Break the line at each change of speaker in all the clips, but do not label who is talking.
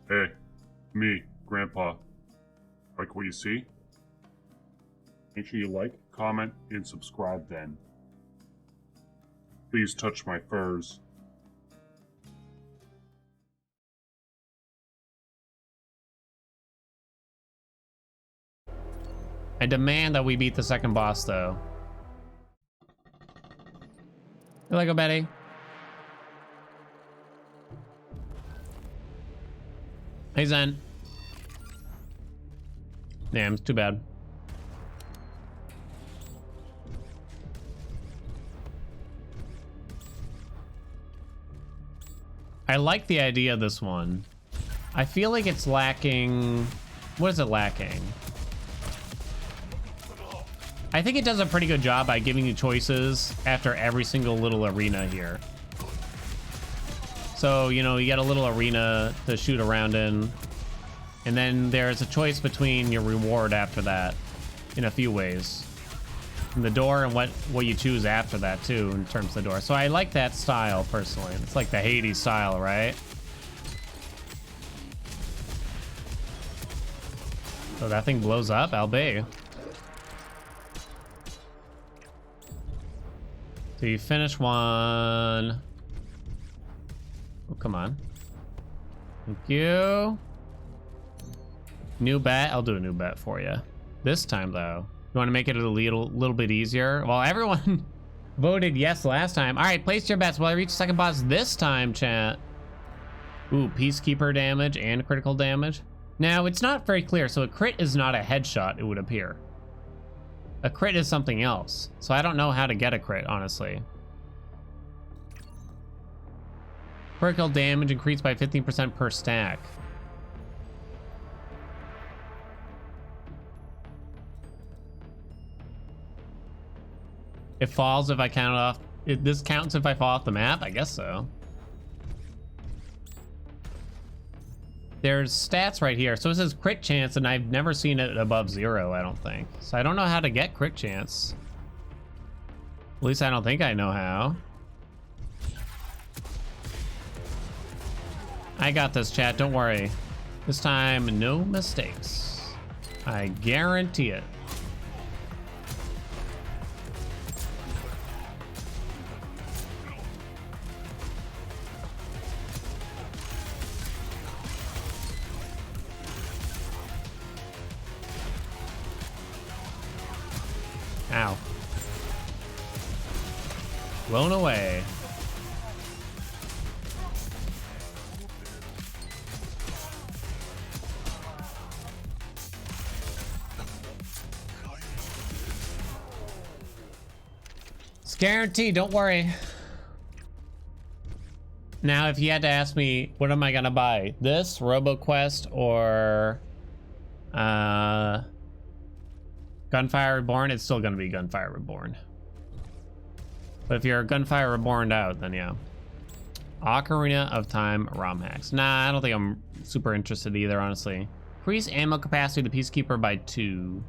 Hey, me, Grandpa. Like what you see? Make sure you like, comment, and subscribe then. Please touch my furs.
I demand that we beat the second boss, though. You like a Betty? Hey, Zen. Damn, it's too bad. I like the idea of this one. I feel like it's lacking... What is it lacking? I think it does a pretty good job by giving you choices after every single little arena here. So, you know, you get a little arena to shoot around in, and then there's a choice between your reward after that in a few ways. And the door and what you choose after that too, in terms of the door. So I like that style personally. It's like the Hades style, right? So that thing blows up, I'll be. So you finish one. Oh, come on. Thank you. New bet. I'll do a new bet for you. This time, though. You want to make it a little bit easier? Well, everyone voted yes last time. All right, place your bets. Will I reach second boss this time, chat? Ooh, Peacekeeper damage and critical damage. Now, it's not very clear. So a crit is not a headshot, it would appear. A crit is something else. So I don't know how to get a crit, honestly. Critical damage increased by 15% per stack. It falls if I count it off. This counts if I fall off the map? I guess so. There's stats right here. So it says crit chance, and I've never seen it above 0, I don't think. So I don't know how to get crit chance. At least I don't think I know how. I got this, chat. Don't worry. This time, no mistakes. I guarantee it. Ow. Blown away. It's guaranteed, don't worry. Now, if you had to ask me, what am I gonna buy? This, RoboQuest, or Gunfire Reborn? It's still gonna be Gunfire Reborn. But if you're Gunfire Reborn out, then yeah. Ocarina of Time ROM hacks. Nah, I don't think I'm super interested either, honestly. Increase ammo capacity of the Peacekeeper by 2.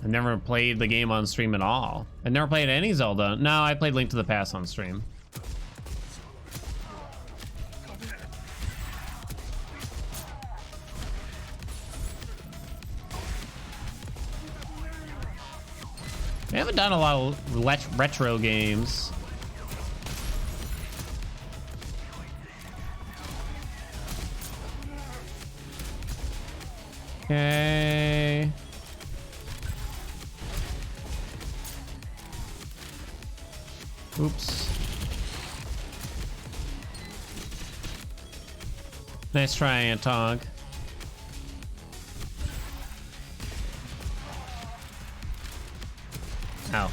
I've never played the game on stream at all. I've never played any Zelda. No, I played Link to the Past on stream. We haven't done a lot of retro games. Okay. Oops. Nice try, Antog. Ow.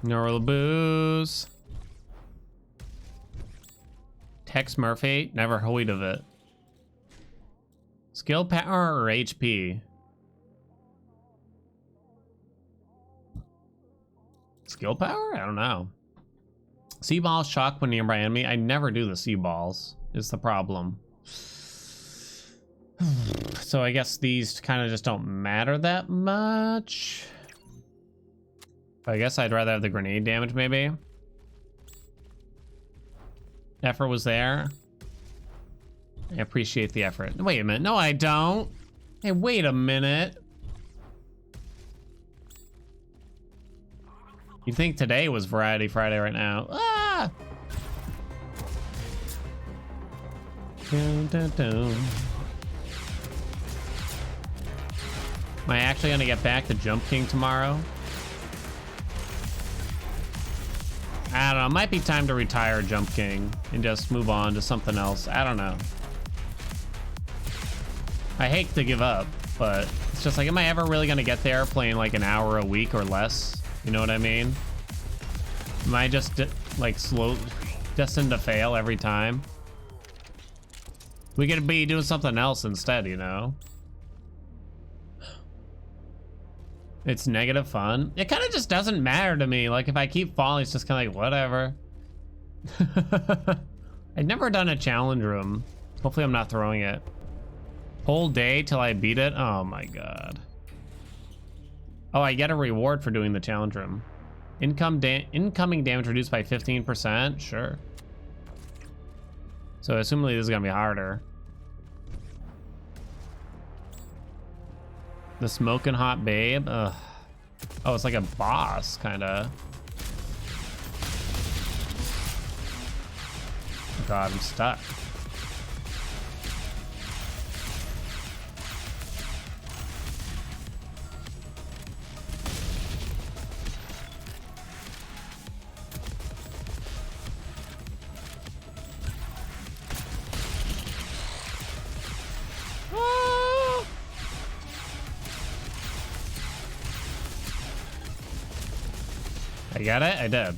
Neural booze. Tex Murphy, never heard of it. Skill power or HP? Skill power? I don't know. Sea balls shock when nearby enemy. I never do the sea balls, is the problem. So I guess these kind of just don't matter that much. I guess I'd rather have the grenade damage, maybe. Effort was there. I appreciate the effort. Wait a minute. No, I don't. Hey, wait a minute. You think today was Variety Friday right now? Ah! Dun, dun, dun. Am I actually gonna get back to Jump King tomorrow? I don't know. It might be time to retire Jump King and just move on to something else. I don't know. I hate to give up, but it's just like, am I ever really gonna get there playing like an hour a week or less? You know what I mean? Am I just like destined to fail every time? We could be doing something else instead, you know? It's negative fun. It kind of just doesn't matter to me. Like if I keep falling, it's just kind of like, whatever. I've never done a challenge room. Hopefully I'm not throwing it. Whole day till I beat it? Oh my god. Oh, I get a reward for doing the challenge room. Incoming damage reduced by 15%? Sure. So assumably this is gonna be harder. The smoking hot babe? Ugh. Oh, it's like a boss, kinda. God, I'm stuck. I got it? I did.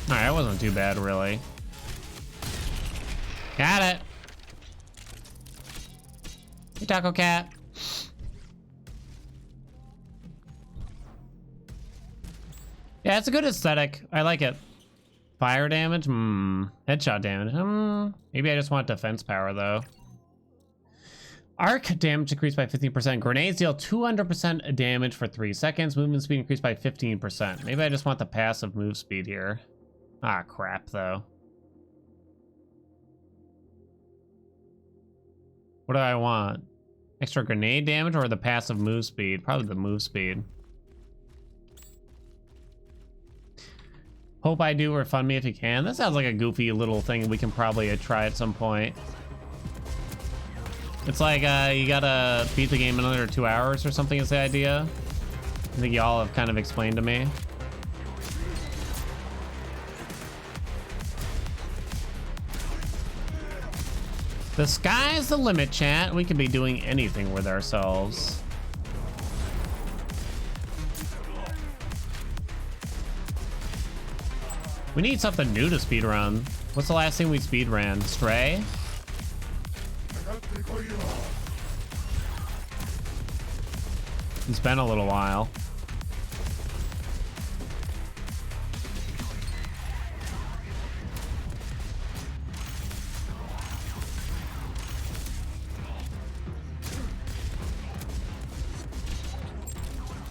Alright, that wasn't too bad, really. Got it. Hey, Taco Cat. Yeah, it's a good aesthetic. I like it. Fire damage? Headshot damage? Maybe I just want defense power, though. Arc damage increased by 15%. Grenades deal 200% damage for 3 seconds. Movement speed increased by 15%. Maybe I just want the passive move speed here. Ah, crap, though. What do I want? Extra grenade damage or the passive move speed? Probably the move speed. Hope I do refund me if you can. That sounds like a goofy little thing we can probably try at some point. It's like you gotta beat the game in under 2 hours or something is the idea. I think y'all have kind of explained to me. The sky's the limit, chat. We could be doing anything with ourselves. We need something new to speedrun. What's the last thing we speedran? Stray? It's been a little while.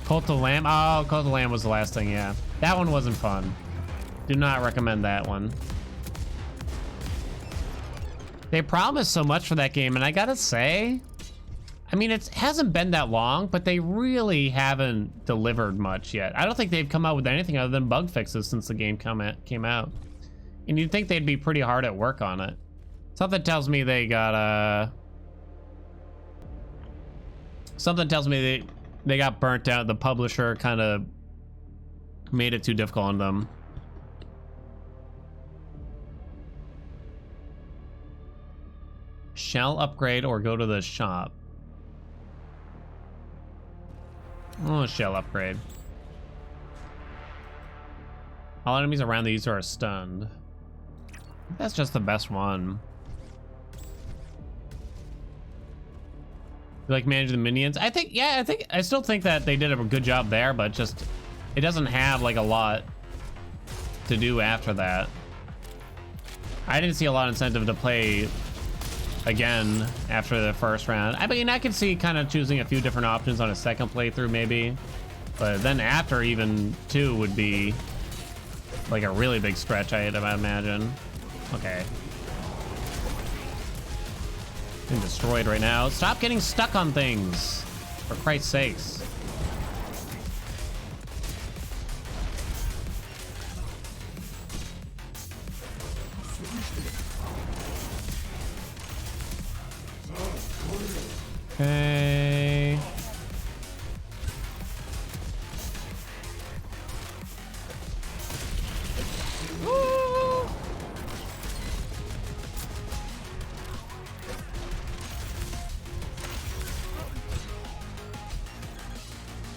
Cult of Lamb? Oh, Cult of Lamb was the last thing, yeah. That one wasn't fun. Do not recommend that one. They promised so much for that game, and I gotta say, I mean, it hasn't been that long, but they really haven't delivered much yet. I don't think they've come out with anything other than bug fixes since the game came out. And you'd think they'd be pretty hard at work on it. Something tells me they got, something tells me they got burnt out. The publisher kind of made it too difficult on them. Shall upgrade or go to the shop. Oh, shall upgrade. All enemies around the user are stunned. That's just the best one. You like manage the minions? I think, yeah, I still think that they did a good job there, but just, it doesn't have like a lot to do after that. I didn't see a lot of incentive to play again after the first round. I mean, I could see kind of choosing a few different options on a second playthrough maybe, but then after even 2 would be Like a really big stretch, I imagine. Okay. Being destroyed right now. Stop getting stuck on things. For Christ's sakes. Okay.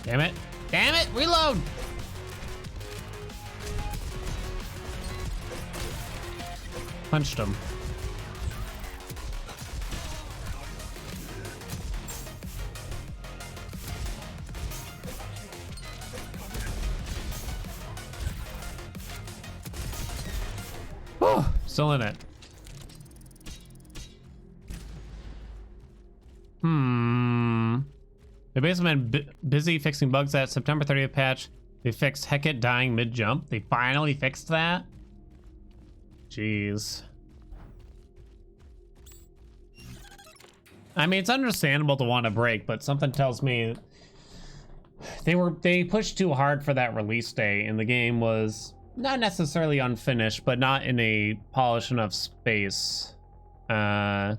Damn it. Damn it. Reload. Punched him. Whew, still in it. They've basically been busy fixing bugs at September 30th patch. They fixed Hecate dying mid-jump. They finally fixed that? Jeez. I mean, it's understandable to want to break, but something tells me they pushed too hard for that release day, and the game was not necessarily unfinished, but not in a polished enough space to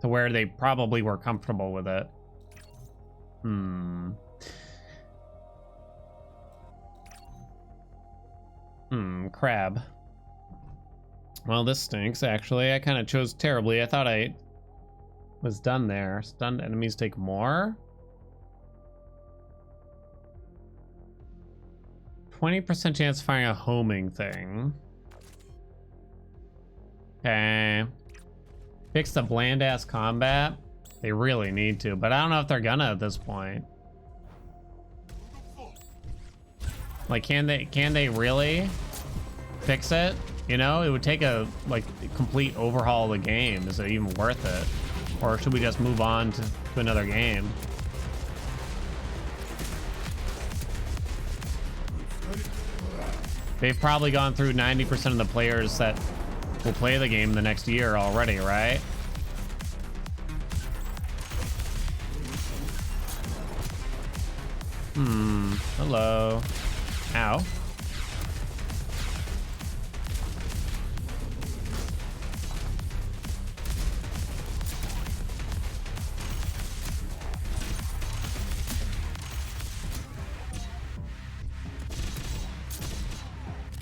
where they probably were comfortable with it. Crab. Well, this stinks, actually. I kind of chose terribly. I thought I was done there. Stunned enemies take more? 20% chance of firing a homing thing. Okay. Fix the bland-ass combat. They really need to, but I don't know if they're gonna at this point. Like, can they really fix it? You know, it would take a complete overhaul of the game. Is it even worth it? Or should we just move on to another game? They've probably gone through 90% of the players that will play the game the next year already, right? Hello. Ow.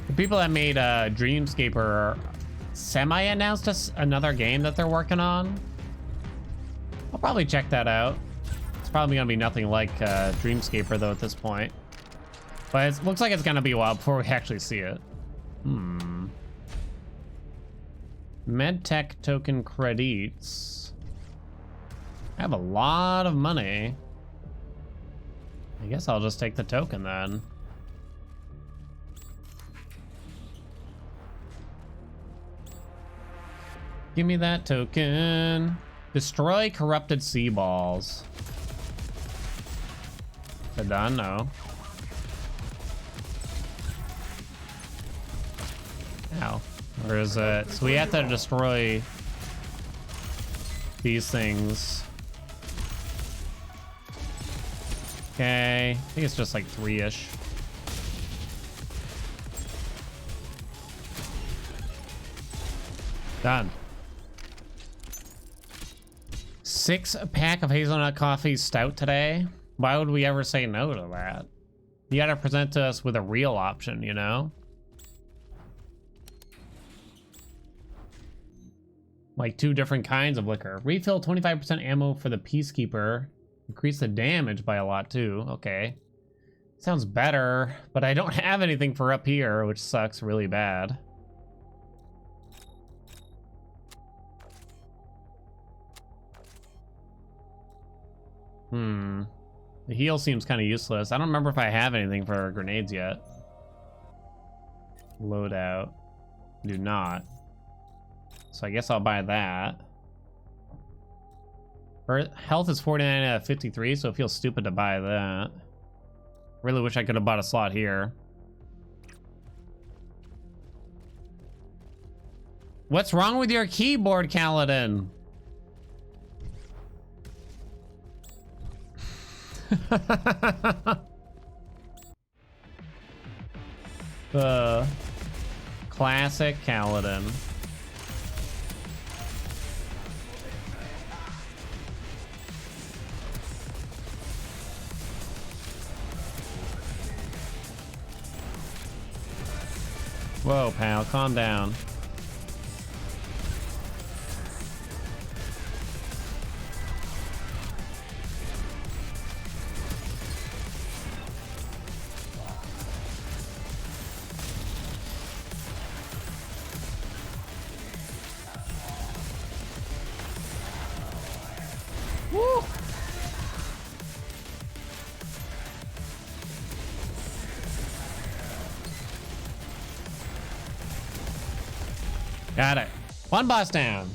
The people that made Dreamscaper semi-announced another game that they're working on. I'll probably check that out. It's probably gonna be nothing like Dreamscaper though at this point. But it looks like it's gonna be a while before we actually see it. Medtech token credits. I have a lot of money. I guess I'll just take the token then. Give me that token. Destroy corrupted sea balls. Is it done? No. Ow. Where is it? So we have to destroy these things. Okay. I think it's just like 3-ish. Done. 6-pack of hazelnut coffee stout today. Why would we ever say no to that? You gotta present to us with a real option, you know? Like 2 different kinds of liquor. Refill 25% ammo for the Peacekeeper. Increase the damage by a lot too. Okay. Sounds better, but I don't have anything for up here, which sucks really bad. The heal seems kind of useless. I don't remember if I have anything for grenades yet. Loadout. Do not. So I guess I'll buy that. Her health is 49 out of 53, so it feels stupid to buy that. Really wish I could have bought a slot here. What's wrong with your keyboard, Kaladin? Classic Kaladin. Whoa, pal, calm down. Woo! Got it. One boss down.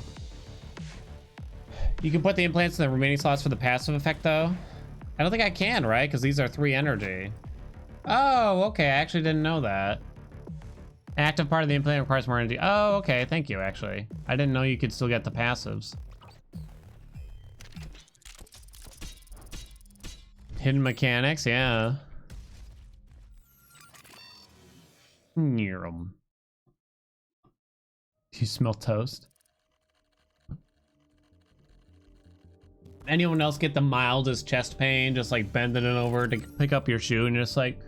You can put the implants in the remaining slots for the passive effect, though. I don't think I can, right? Because these are 3 energy. Oh, okay. I actually didn't know that. Active part of the implant requires more energy. Oh, okay. Thank you, actually. I didn't know you could still get the passives. Hidden mechanics, yeah. Near 'em. You smell toast? Anyone else get the mildest chest pain, just like bending it over to pick up your shoe and you're just like,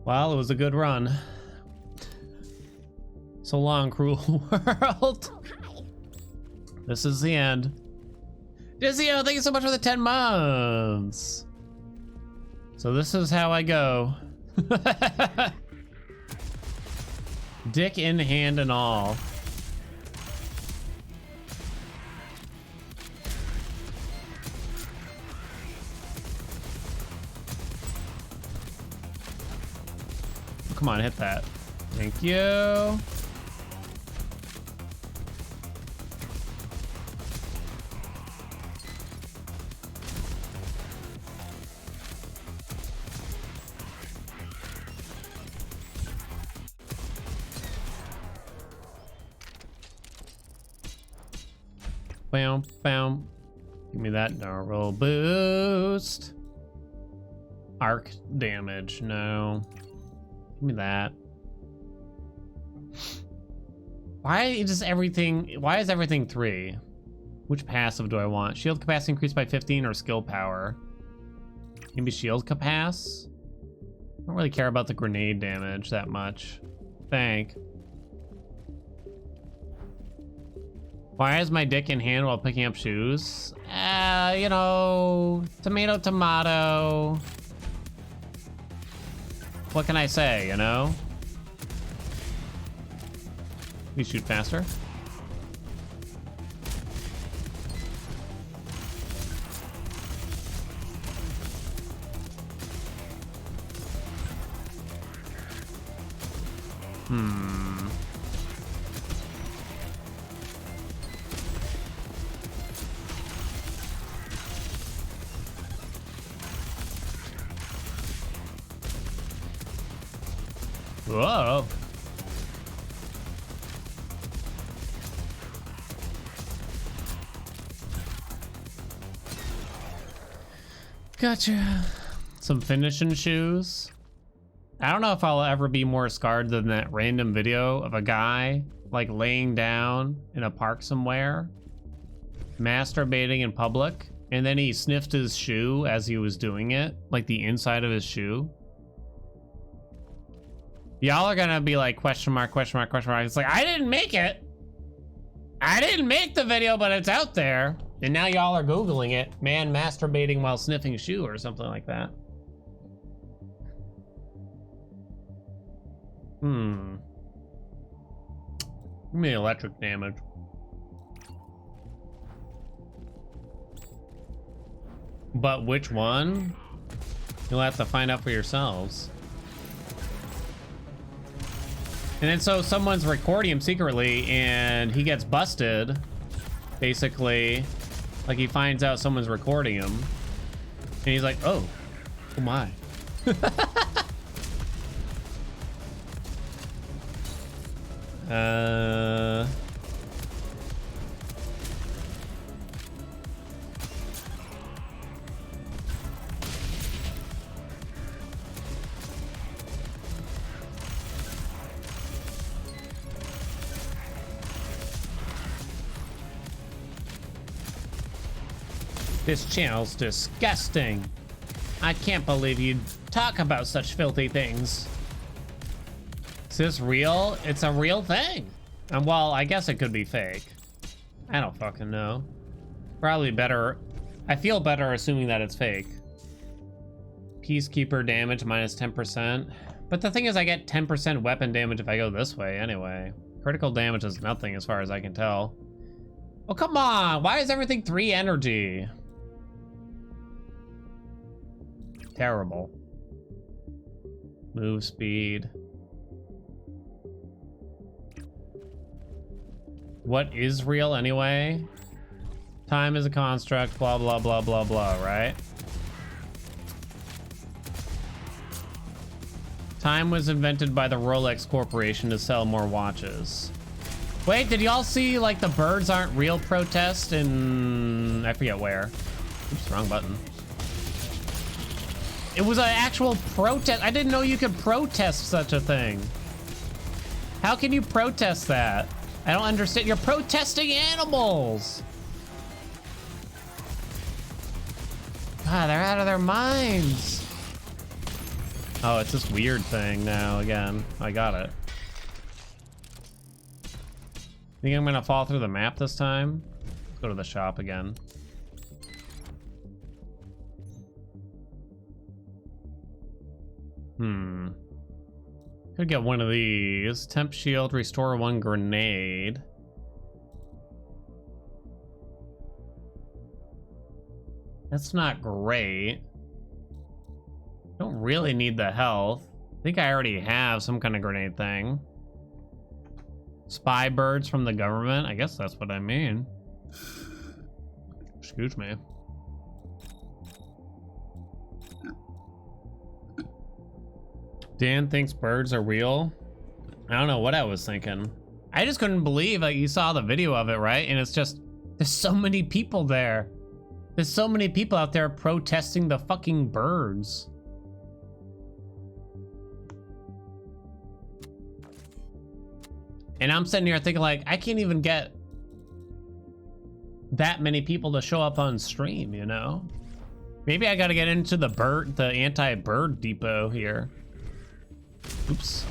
well, it was a good run. So long, cruel world. This is the end. Dizio, thank you so much for the 10 months. So this is how I go. Dick in hand and all. Come on, hit that. Thank you. Bam, bam. Give me that normal boost. Arc damage, no. Give me that. Why is everything 3? Which passive do I want? Shield capacity increased by 15 or skill power? Maybe shield capacity? I don't really care about the grenade damage that much. Thank. Why is my dick in hand while picking up shoes? You know, tomato, tomato. What can I say, you know? We shoot faster. Whoa. Gotcha. Some finishing shoes. I don't know if I'll ever be more scarred than that random video of a guy like laying down in a park somewhere, masturbating in public, and then he sniffed his shoe as he was doing it, like the inside of his shoe. Y'all are gonna be like, question mark, question mark, question mark. It's like, I didn't make it. I didn't make the video, but it's out there. And now y'all are Googling it. Man masturbating while sniffing shoe or something like that. Give me electric damage. But which one? You'll have to find out for yourselves. And then so someone's recording him secretly and he gets busted. Basically, like he finds out someone's recording him. And he's like, oh my. This channel's disgusting. I can't believe you'd talk about such filthy things. Is this real? It's a real thing. And well, I guess it could be fake. I don't fucking know. Probably better. I feel better assuming that it's fake. Peacekeeper damage minus 10%. But the thing is, I get 10% weapon damage if I go this way anyway. Critical damage is nothing as far as I can tell. Oh, come on. Why is everything 3 energy? Terrible. Move speed. What is real anyway? Time is a construct, blah, blah, blah, blah, blah, right? Time was invented by the Rolex Corporation to sell more watches. Wait, did y'all see like the birds aren't real protest in... I forget where. Oops, wrong button. It was an actual protest. I didn't know you could protest such a thing. How can you protest that? I don't understand. You're protesting animals. God, they're out of their minds. Oh, it's this weird thing now again. I got it. Think I'm gonna fall through the map this time? Let's go to the shop again. Could get one of these. Temp shield, restore 1 grenade. That's not great. Don't really need the health. I think I already have some kind of grenade thing. Spy birds from the government. I guess that's what I mean. Excuse me. Dan thinks birds are real. I don't know what I was thinking. I just couldn't believe, like, you saw the video of it, right? And it's just, there's so many people there. There's so many people out there protesting the fucking birds. And I'm sitting here thinking, like, I can't even get that many people to show up on stream, you know? Maybe I gotta get into the anti-bird depot here. Oops.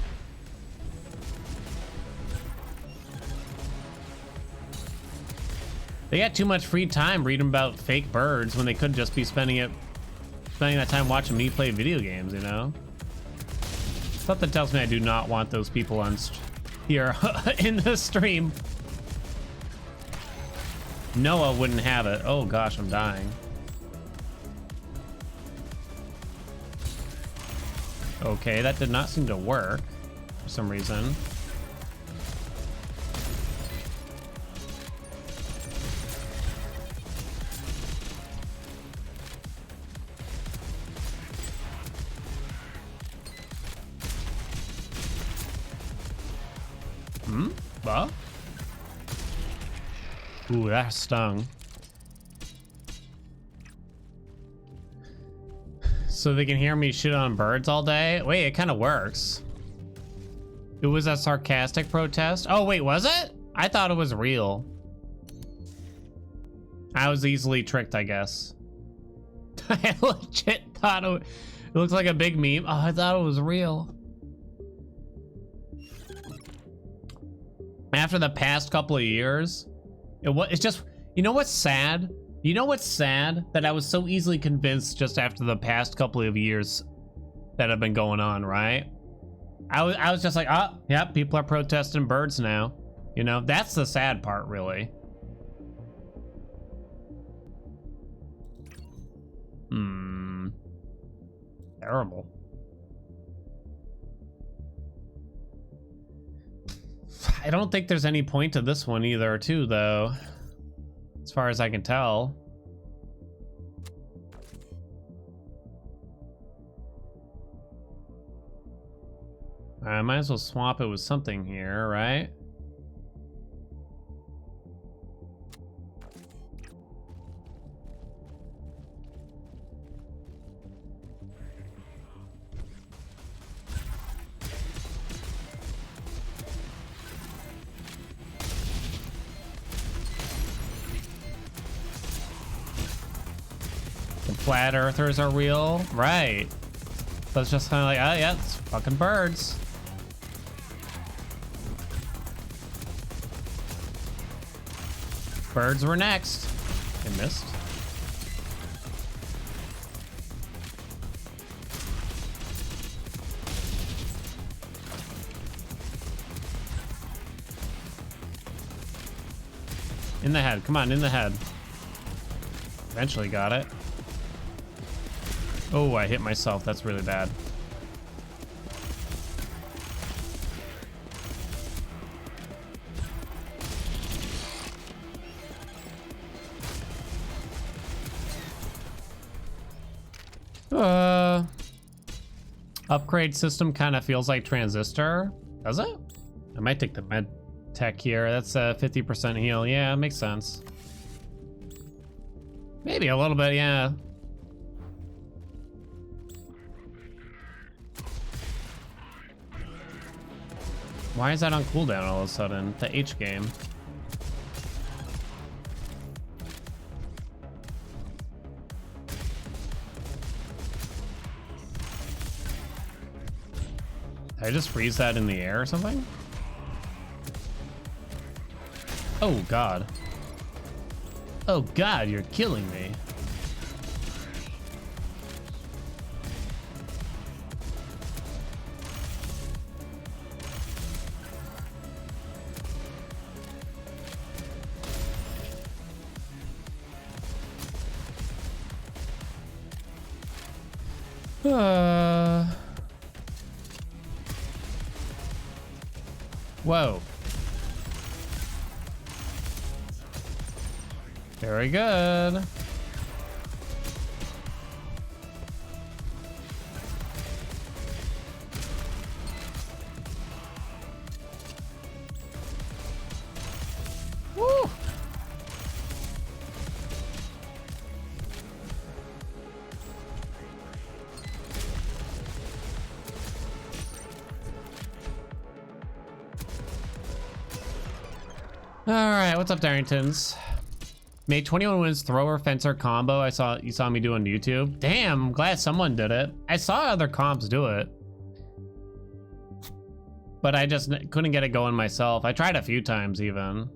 They got too much free time reading about fake birds when they could just be spending that time watching me play video games, you know? Something tells me I do not want those people on here in the stream. Noah wouldn't have it. Oh gosh, I'm dying. Okay, that did not seem to work for some reason. Well. Ooh, that stung. So they can hear me shit on birds all day? Wait, it kind of works. It was a sarcastic protest? Oh, wait, was it? I thought it was real. I was easily tricked, I guess. I legit thought it looks like a big meme. Oh, I thought it was real. After the past couple of years, it's just, you know what's sad? You know what's sad? That I was so easily convinced just after the past couple of years that have been going on, right? I was just like, oh, yeah, people are protesting birds now. You know, that's the sad part, really. Terrible. I don't think there's any point to this one either, too, though. As far as I can tell. I might as well swap it with something here, right? Flat earthers are real, right? So it's just kind of like, oh yeah, it's fucking birds. Birds were next. I missed. In the head, come on, in the head. Eventually got it. Oh, I hit myself, that's really bad. Upgrade system kind of feels like transistor. Does it? I might take the med tech here. That's a 50% heal. Yeah, makes sense. Maybe a little bit, yeah. Why is that on cooldown all of a sudden? The H game. Did I just freeze that in the air or something? Oh god. Oh god, you're killing me. Whoa. Very good. Woo. All right, what's up, Darringtons? Made 21 wins thrower fencer combo. You saw me do on YouTube. Damn, I'm glad someone did it. I saw other comps do it, but I just couldn't get it going myself. I tried a few times even.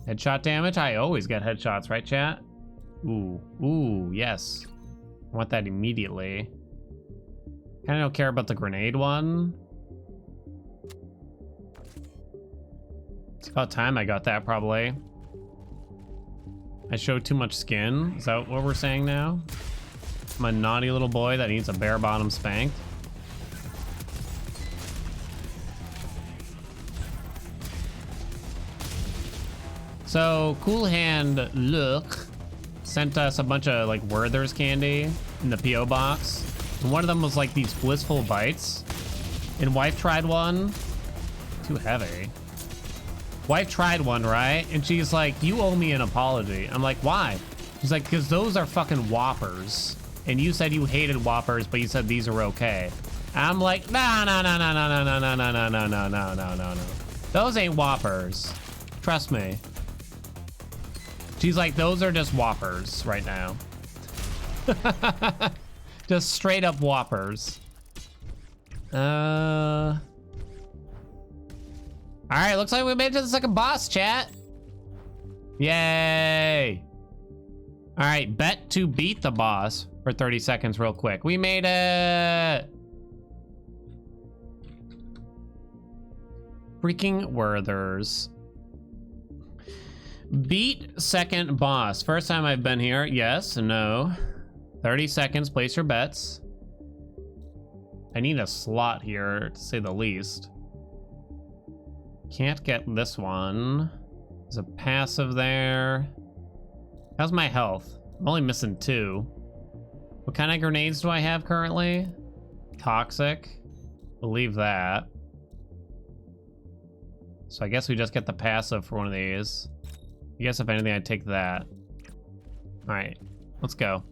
Headshot damage. I always get headshots, right, chat? Ooh, yes. I want that immediately. Kind of don't care about the grenade one. It's about time I got that, probably. I showed too much skin. Is that what we're saying now? I'm a naughty little boy that needs a bare bottom spanked. So, Cool Hand Look sent us a bunch of like Werther's candy in the P.O. box. And one of them was like these blissful bites. And Wife tried one. Too heavy. Wife tried one, right? And she's like, you owe me an apology. I'm like, why? She's like, because those are fucking Whoppers. And you said you hated Whoppers, but you said these are okay. I'm like, no. Those ain't Whoppers. Trust me. She's like, those are just Whoppers right now. Just straight up Whoppers. All right, looks like we made it to the second boss, chat. Yay. All right, bet to beat the boss for 30 seconds real quick. We made it. Freaking Werthers. Beat second boss. First time I've been here. Yes, no. 30 seconds, place your bets. I need a slot here, to say the least. Can't get this one. There's a passive there. How's my health? I'm only missing 2. What kind of grenades do I have currently? Toxic. Believe that. So I guess we just get the passive for one of these. I guess if anything, I'd take that. All right, let's go.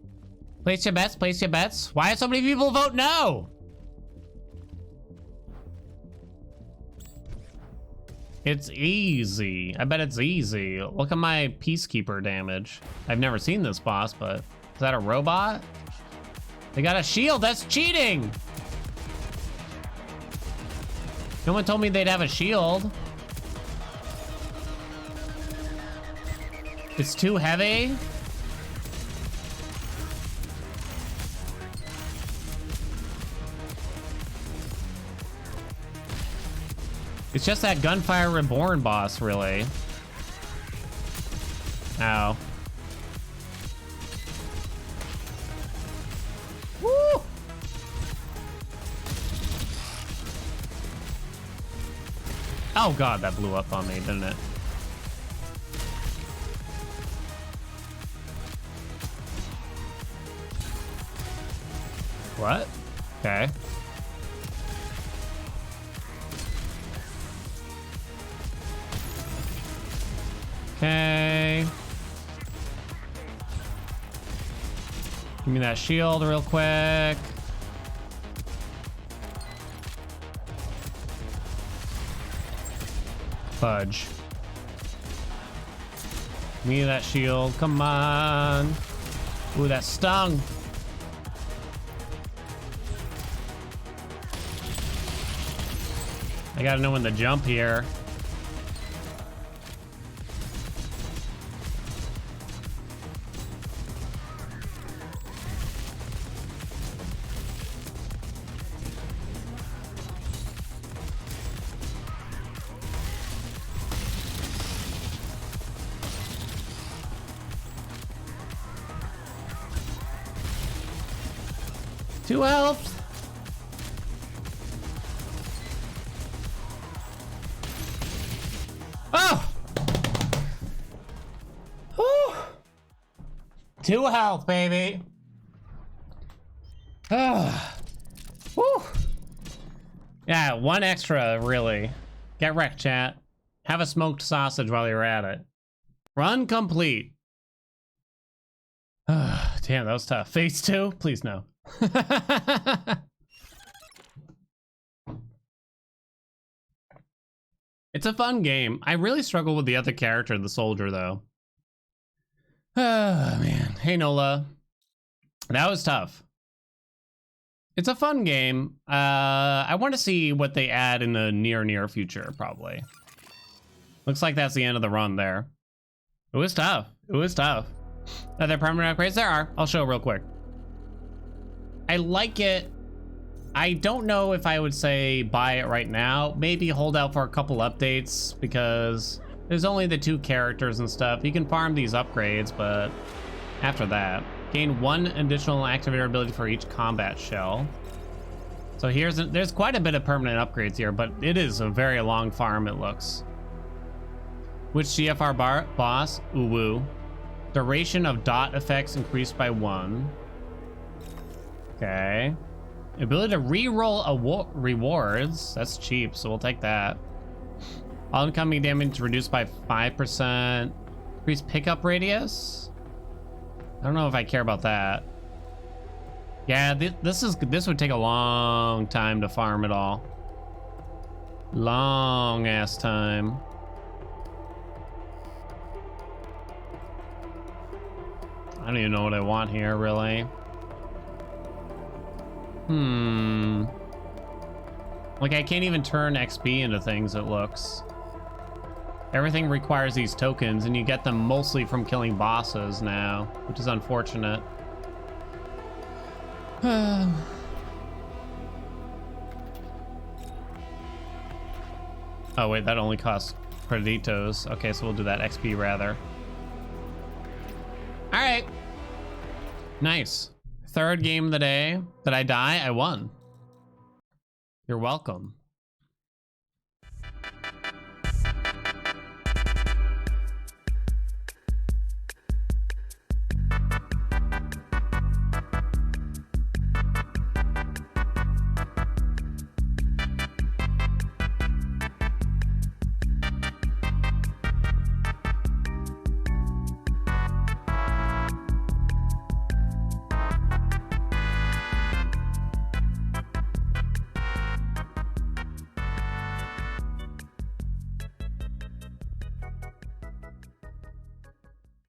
Place your bets, place your bets. Why do so many people vote no? It's easy. I bet it's easy. Look at my Peacekeeper damage. I've never seen this boss, but is that a robot? They got a shield. That's cheating. No one told me they'd have a shield. It's too heavy. It's just that Gunfire Reborn boss, really. Ow. Woo! Oh god, that blew up on me, didn't it? What? Okay. Okay. Give me that shield real quick. Fudge. Give me that shield. Come on. Ooh, that stung. I gotta know when to jump here. Two health. Oh! Whew. 2 health, baby. Oh. Whew. Yeah, 1 extra, really. Get wrecked, chat. Have a smoked sausage while you're at it. Run complete. Damn, that was tough. Phase 2? Please no. It's a fun game. I really struggle with the other character, the soldier, though. Oh, man. Hey, Nola. That was tough. It's a fun game. I want to see what they add in the near future, probably. Looks like that's the end of the run there. It was tough. It was tough. Are there permanent upgrades? There are. I'll show real quick. I like it. I don't know if I would say buy it right now. Maybe hold out for a couple updates because there's only the 2 characters and stuff. You can farm these upgrades, but after that, gain 1 additional activator ability for each combat shell. So there's quite a bit of permanent upgrades here, but it is a very long farm, it looks. Which GFR boss? Uwu. Duration of dot effects increased by 1. Okay. Ability to re-roll rewards. That's cheap, so we'll take that. All incoming damage reduced by 5%. Increased pickup radius. I don't know if I care about that. Yeah, this would take a long time to farm it all. Long ass time. I don't even know what I want here, really. Like, I can't even turn XP into things, it looks. Everything requires these tokens, and you get them mostly from killing bosses now, which is unfortunate. Oh, wait, that only costs creditos. Okay, so we'll do that XP rather. All right. Nice. 3rd game of the day. Did I die? I won. You're welcome.